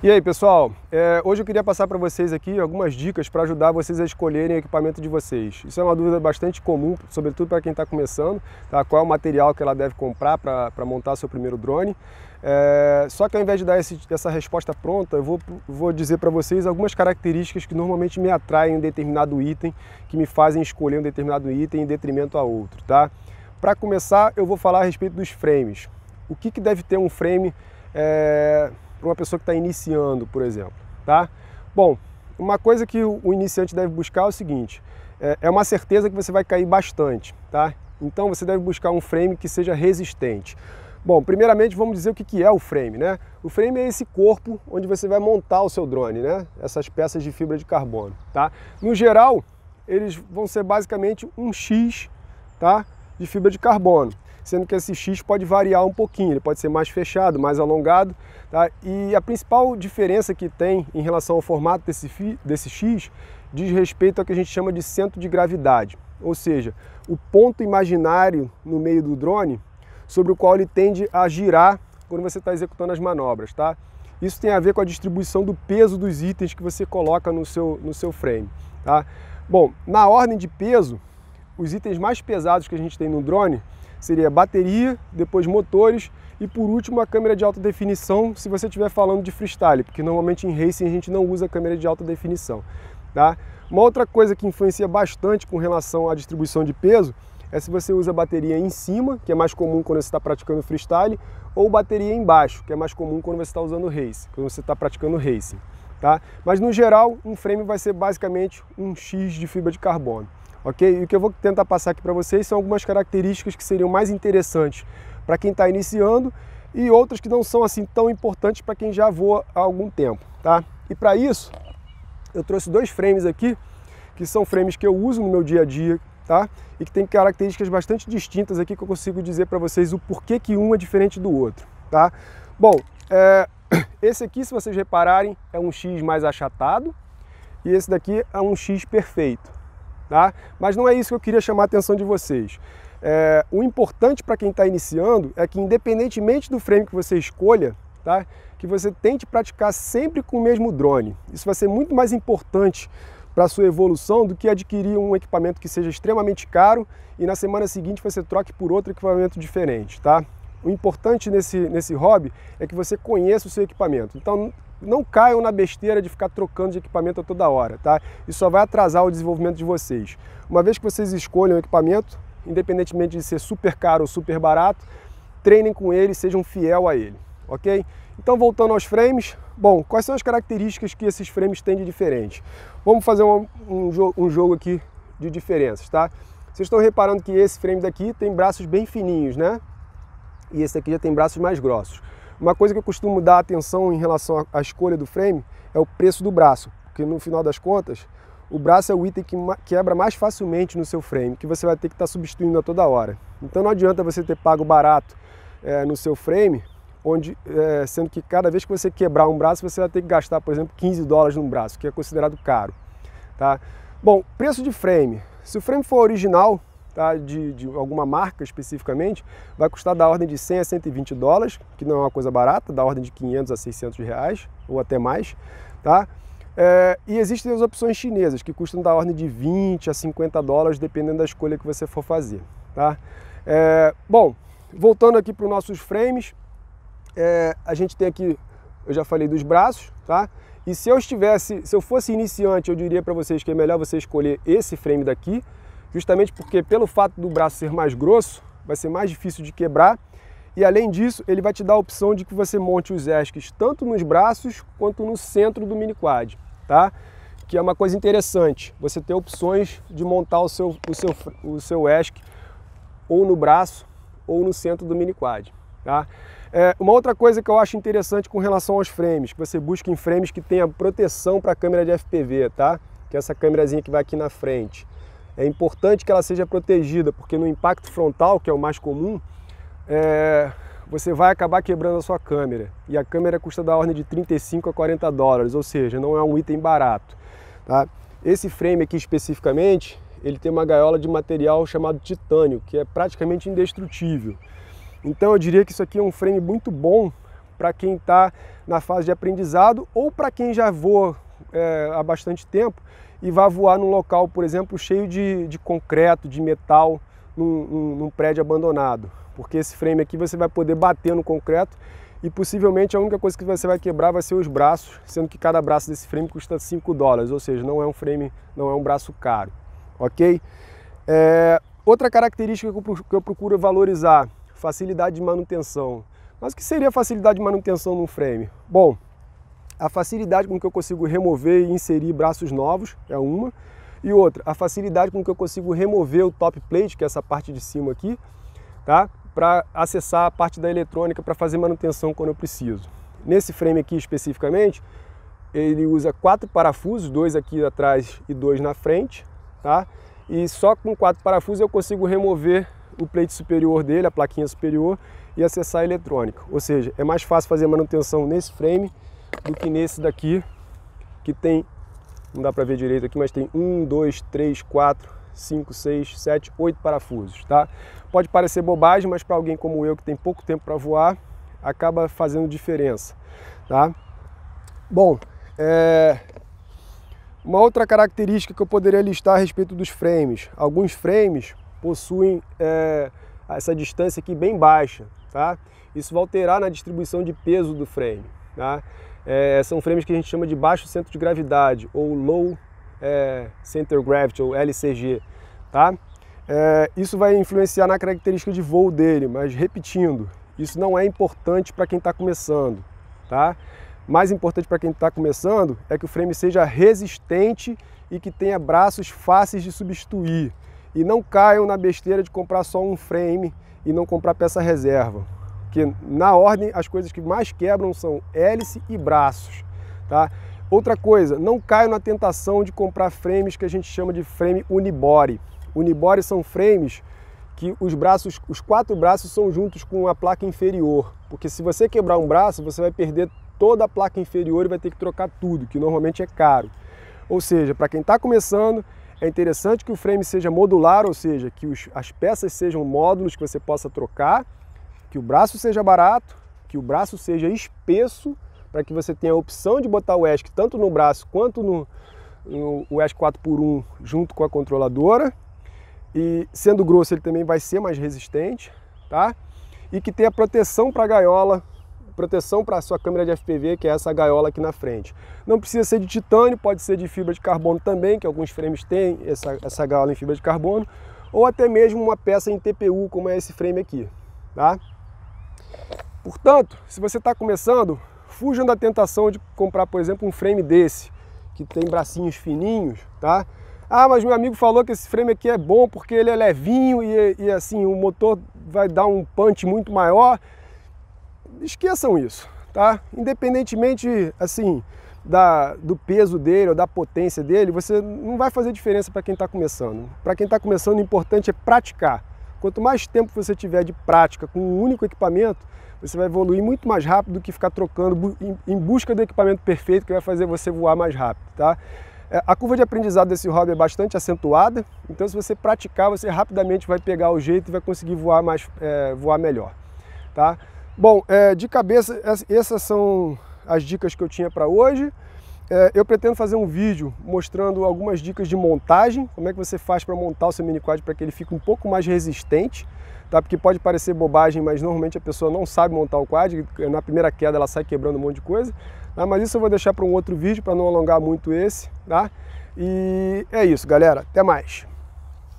E aí, pessoal, hoje eu queria passar para vocês aqui algumas dicas para ajudar vocês a escolherem o equipamento de vocês. Isso é uma dúvida bastante comum, sobretudo para quem está começando, tá? Qual é o material que ela deve comprar para montar seu primeiro drone. Só que ao invés de dar essa resposta pronta, eu vou dizer para vocês algumas características que normalmente me atraem em um determinado item, que me fazem escolher um determinado item em detrimento a outro, tá? Para começar, eu vou falar a respeito dos frames. O que deve ter um frame para uma pessoa que está iniciando, por exemplo, tá? Bom, uma coisa que o iniciante deve buscar é o seguinte, é uma certeza que você vai cair bastante, tá? Então você deve buscar um frame que seja resistente. Bom, primeiramente vamos dizer o que é o frame, né? O frame é esse corpo onde você vai montar o seu drone, né? Essas peças de fibra de carbono, tá? No geral, eles vão ser basicamente um X, tá? De fibra de carbono, sendo que esse X pode variar um pouquinho, ele pode ser mais fechado, mais alongado, tá? E a principal diferença que tem em relação ao formato desse X diz respeito ao que a gente chama de centro de gravidade, ou seja, o ponto imaginário no meio do drone sobre o qual ele tende a girar quando você está executando as manobras, tá? Isso tem a ver com a distribuição do peso dos itens que você coloca no seu frame, tá? Bom, na ordem de peso, os itens mais pesados que a gente tem no drone seria bateria, depois motores e por último a câmera de alta definição, se você estiver falando de freestyle, porque normalmente em racing a gente não usa câmera de alta definição, tá? Uma outra coisa que influencia bastante com relação à distribuição de peso é se você usa bateria em cima, que é mais comum quando você está praticando freestyle, ou bateria embaixo, que é mais comum quando você está usando racing, quando você está praticando racing, tá? Mas no geral, um frame vai ser basicamente um X de fibra de carbono. Ok? E o que eu vou tentar passar aqui para vocês são algumas características que seriam mais interessantes para quem está iniciando e outras que não são assim tão importantes para quem já voa há algum tempo, tá? E para isso, eu trouxe dois frames aqui, que são frames que eu uso no meu dia a dia, tá? E que tem características bastante distintas aqui que eu consigo dizer para vocês o porquê que um é diferente do outro, tá? Bom, esse aqui, se vocês repararem, é um X mais achatado e esse daqui é um X perfeito. Tá? Mas não é isso que eu queria chamar a atenção de vocês. O importante para quem está iniciando é que, independentemente do frame que você escolha, tá? Que você tente praticar sempre com o mesmo drone. Isso vai ser muito mais importante para a sua evolução do que adquirir um equipamento que seja extremamente caro e na semana seguinte você troque por outro equipamento diferente. Tá? O importante nesse hobby é que você conheça o seu equipamento. Então, não caiam na besteira de ficar trocando de equipamento a toda hora, tá? Isso só vai atrasar o desenvolvimento de vocês. Uma vez que vocês escolham o equipamento, independentemente de ser super caro ou super barato, treinem com ele, sejam fiel a ele, ok? Então, voltando aos frames, bom, quais são as características que esses frames têm de diferente? Vamos fazer um jogo aqui de diferenças, tá? Vocês estão reparando que esse frame daqui tem braços bem fininhos, né? E esse aqui já tem braços mais grossos. Uma coisa que eu costumo dar atenção em relação à escolha do frame é o preço do braço, porque no final das contas, o braço é o item que quebra mais facilmente no seu frame, que você vai ter que estar substituindo a toda hora. Então não adianta você ter pago barato no seu frame, sendo que cada vez que você quebrar um braço, você vai ter que gastar, por exemplo, $15 num braço, que é considerado caro. Tá? Bom, preço de frame. Se o frame for original, tá, de alguma marca especificamente, vai custar da ordem de $100 a $120, que não é uma coisa barata, da ordem de 500 a 600 reais, ou até mais, tá? E existem as opções chinesas, que custam da ordem de $20 a $50, dependendo da escolha que você for fazer, tá? Bom, voltando aqui para os nossos frames, a gente tem aqui, eu já falei dos braços, tá? E se eu fosse iniciante, eu diria para vocês que é melhor você escolher esse frame daqui, justamente porque pelo fato do braço ser mais grosso, vai ser mais difícil de quebrar e além disso ele vai te dar a opção de que você monte os ESCs tanto nos braços quanto no centro do mini quad, tá? Que é uma coisa interessante, você ter opções de montar o seu ESC ou no braço ou no centro do mini quad, tá? Uma outra coisa que eu acho interessante com relação aos frames, que você busca em frames que tenha proteção para a câmera de FPV, tá? Que é essa câmerazinha que vai aqui na frente. É importante que ela seja protegida, porque no impacto frontal, que é o mais comum, você vai acabar quebrando a sua câmera. E a câmera custa da ordem de $35 a $40, ou seja, não é um item barato. Tá? Esse frame aqui especificamente, ele tem uma gaiola de material chamado titânio, que é praticamente indestrutível. Então eu diria que isso aqui é um frame muito bom para quem está na fase de aprendizado ou para quem já voa há bastante tempo e vai voar num local, por exemplo, cheio de concreto, de metal, num prédio abandonado. Porque esse frame aqui você vai poder bater no concreto e possivelmente a única coisa que você vai quebrar vai ser os braços, sendo que cada braço desse frame custa $5, ou seja, não é um frame, não é um braço caro, ok? Outra característica que eu procuro valorizar, facilidade de manutenção. Mas o que seria facilidade de manutenção num frame? Bom, a facilidade com que eu consigo remover e inserir braços novos é uma, e outra, a facilidade com que eu consigo remover o top plate, que é essa parte de cima aqui, tá? Para acessar a parte da eletrônica para fazer manutenção quando eu preciso. Nesse frame aqui especificamente, ele usa 4 parafusos, 2 aqui atrás e 2 na frente, tá? E só com 4 parafusos eu consigo remover o plate superior dele, a plaquinha superior, e acessar a eletrônica. Ou seja, é mais fácil fazer manutenção nesse frame do que nesse daqui, que tem, não dá para ver direito aqui, mas tem 1, 2, 3, 4, 5, 6, 7, 8 parafusos, tá? Pode parecer bobagem, mas para alguém como eu que tem pouco tempo para voar, acaba fazendo diferença, tá? Bom, uma outra característica que eu poderia listar a respeito dos frames. Alguns frames possuem essa distância aqui bem baixa, tá? Isso vai alterar na distribuição de peso do frame, tá? São frames que a gente chama de baixo centro de gravidade, ou Low Center Gravity, ou LCG, tá? Isso vai influenciar na característica de voo dele, mas repetindo, isso não é importante para quem está começando, tá? Mais importante para quem está começando é que o frame seja resistente e que tenha braços fáceis de substituir. E não caiam na besteira de comprar só um frame e não comprar peça reserva. Porque na ordem as coisas que mais quebram são hélice e braços, tá? Outra coisa, não caiam na tentação de comprar frames que a gente chama de frame unibody. Unibody são frames que os 4 braços são juntos com a placa inferior. Porque se você quebrar um braço, você vai perder toda a placa inferior e vai ter que trocar tudo, que normalmente é caro. Ou seja, para quem está começando, é interessante que o frame seja modular, ou seja, que as peças sejam módulos que você possa trocar, que o braço seja barato, que o braço seja espesso, para que você tenha a opção de botar o ESC tanto no braço quanto no ESC 4x1 junto com a controladora. E sendo grosso ele também vai ser mais resistente, tá? E que tenha proteção para a gaiola, proteção para a sua câmera de FPV, que é essa gaiola aqui na frente. Não precisa ser de titânio, pode ser de fibra de carbono também, que alguns frames têm essa gaiola em fibra de carbono, ou até mesmo uma peça em TPU, como é esse frame aqui, tá? Portanto, se você está começando, fujam da tentação de comprar, por exemplo, um frame desse, que tem bracinhos fininhos, tá? Ah, mas meu amigo falou que esse frame aqui é bom porque ele é levinho e assim, o motor vai dar um punch muito maior. Esqueçam isso, tá? Independentemente, assim, do peso dele ou da potência dele, você não vai fazer diferença para quem está começando. Para quem está começando, o importante é praticar. Quanto mais tempo você tiver de prática com um único equipamento, você vai evoluir muito mais rápido do que ficar trocando em busca do equipamento perfeito que vai fazer você voar mais rápido, tá? A curva de aprendizado desse hobby é bastante acentuada, então se você praticar, você rapidamente vai pegar o jeito e vai conseguir voar melhor, tá? Bom, de cabeça, essas são as dicas que eu tinha para hoje. Eu pretendo fazer um vídeo mostrando algumas dicas de montagem, como é que você faz para montar o seu mini quad para que ele fique um pouco mais resistente, tá? Porque pode parecer bobagem, mas normalmente a pessoa não sabe montar o quad, na primeira queda ela sai quebrando um monte de coisa, tá? Mas isso eu vou deixar para um outro vídeo para não alongar muito esse, tá? E é isso, galera, até mais!